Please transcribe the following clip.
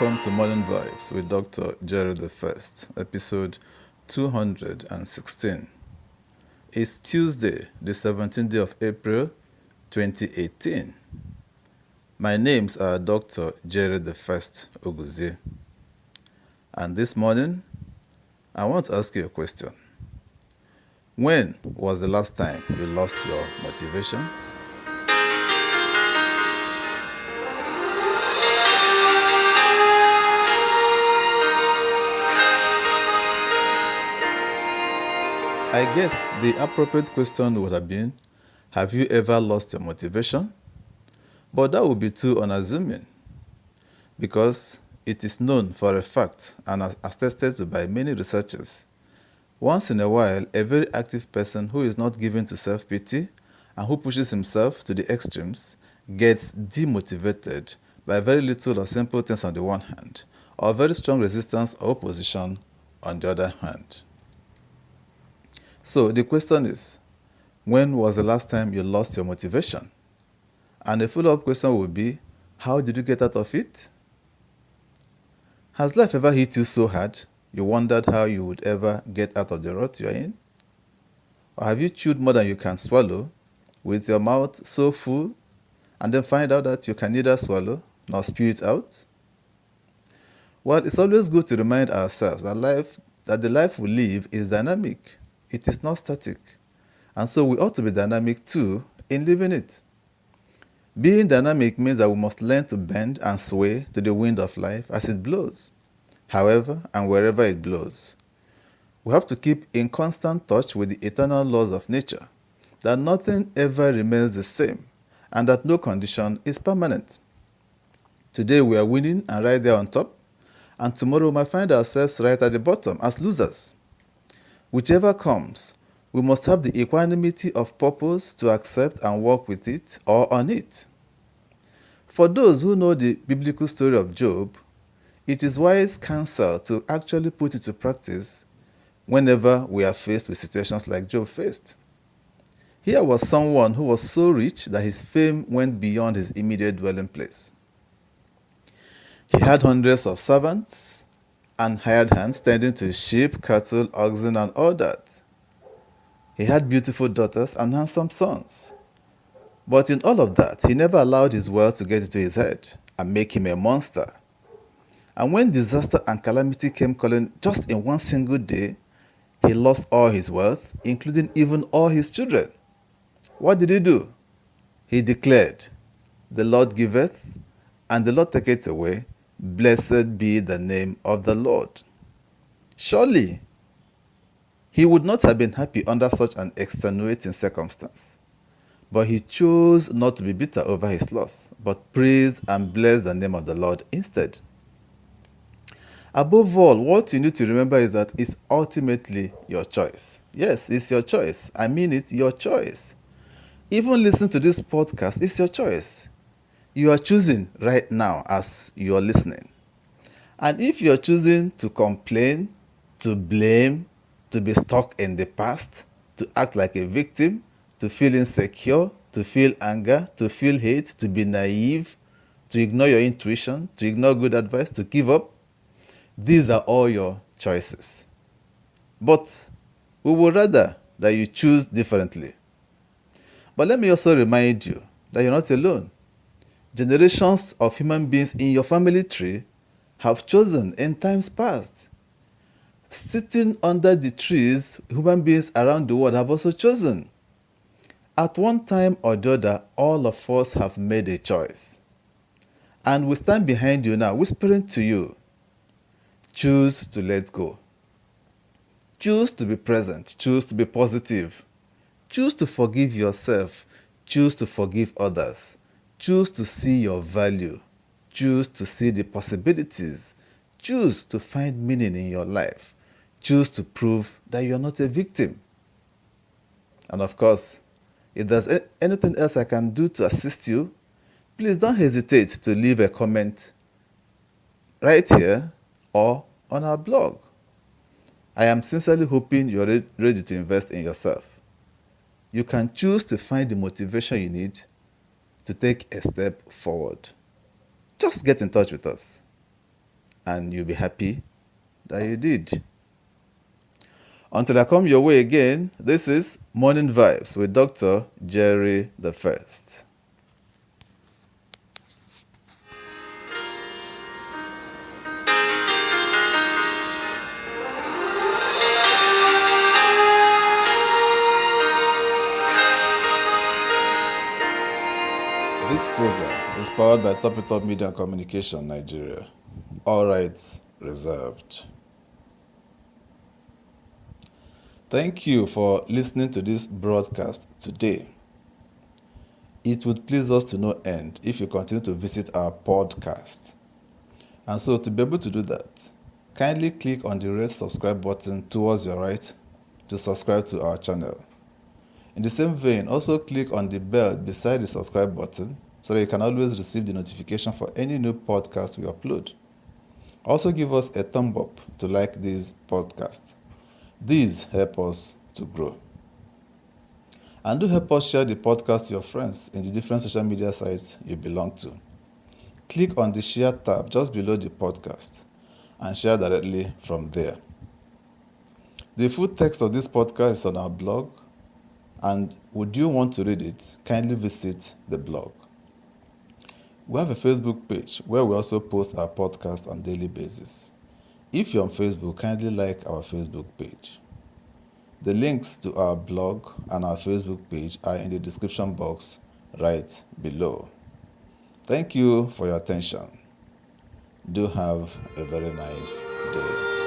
Welcome to Morning Vibes with Dr. Jerry the First, episode 216. It's Tuesday, the 17th day of April, 2018. My names are Dr. Jerry the First Oguzie. And this morning, I want to ask you a question. When was the last time you lost your motivation? I guess the appropriate question would have been, have you ever lost your motivation? But that would be too unassuming, because it is known for a fact and attested to by many researchers. Once in a while, a very active person who is not given to self-pity and who pushes himself to the extremes gets demotivated by very little or simple things on the one hand, or very strong resistance or opposition on the other hand. So the question is, when was the last time you lost your motivation? And a follow-up question would be, how did you get out of it? Has life ever hit you so hard you wondered how you would ever get out of the rut you're in? Or have you chewed more than you can swallow, with your mouth so full, and then find out that you can neither swallow nor spew it out? Well, it's always good to remind ourselves that the life we live is dynamic. It is not static. And so we ought to be dynamic too in living it. Being dynamic means that we must learn to bend and sway to the wind of life as it blows, however and wherever it blows. We have to keep in constant touch with the eternal laws of nature, that nothing ever remains the same, and that no condition is permanent. Today we are winning and right there on top, and tomorrow we might find ourselves right at the bottom as losers. Whichever comes, we must have the equanimity of purpose to accept and work with it or on it. For those who know the biblical story of Job, it is wise counsel to actually put it to practice whenever we are faced with situations like Job faced. Here was someone who was so rich that his fame went beyond his immediate dwelling place. He had hundreds of servants and hired hands tending to sheep, cattle, oxen, and all that. He had beautiful daughters and handsome sons. But in all of that, he never allowed his wealth to get into his head and make him a monster. And when disaster and calamity came calling just in one single day, he lost all his wealth, including even all his children. What did he do? He declared, "The Lord giveth, and the Lord taketh away. Blessed be the name of the Lord." Surely, he would not have been happy under such an extenuating circumstance. But he chose not to be bitter over his loss, but praised and blessed the name of the Lord instead. Above all, what you need to remember is that it's ultimately your choice. Yes, it's your choice. I mean it, your choice. Even listening to this podcast is your choice. You are choosing right now as you are listening. And if you are choosing to complain, to blame, to be stuck in the past, to act like a victim, to feel insecure, to feel anger, to feel hate, to be naive, to ignore your intuition, to ignore good advice, to give up, these are all your choices. But we would rather that you choose differently. But let me also remind you that you're not alone. Generations of human beings in your family tree have chosen in times past. Sitting under the trees, human beings around the world have also chosen. At one time or the other, all of us have made a choice. And we stand behind you now, whispering to you, choose to let go. Choose to be present. Choose to be positive. Choose to forgive yourself. Choose to forgive others. Choose to see your value. Choose to see the possibilities. Choose to find meaning in your life. Choose to prove that you are not a victim. And of course, if there's anything else I can do to assist you, please don't hesitate to leave a comment right here or on our blog. I am sincerely hoping you're ready to invest in yourself. You can choose to find the motivation you need to take a step forward. Just get in touch with us. and you'll be happy that you did. Until I come your way again, this is Morning Vibes with Dr. Jerry the First. This program is powered by Top Media and Communication Nigeria. All rights reserved. Thank you for listening to this broadcast today. It would please us to no end if you continue to visit our podcast. And so to be able to do that, kindly click on the red subscribe button towards your right to subscribe to our channel. In the same vein, also click on the bell beside the subscribe button so that you can always receive the notification for any new podcast we upload. Also give us a thumb up to like this podcast. These help us to grow. And do help us share the podcast to your friends in the different social media sites you belong to. Click on the share tab just below the podcast and share directly from there. The full text of this podcast is on our blog, and would you want to read it, kindly visit the blog. We have a Facebook page where we also post our podcast on a daily basis. If you're on Facebook, kindly like our Facebook page. The links to our blog and our Facebook page are in the description box right below. Thank you for your attention. Do have a very nice day.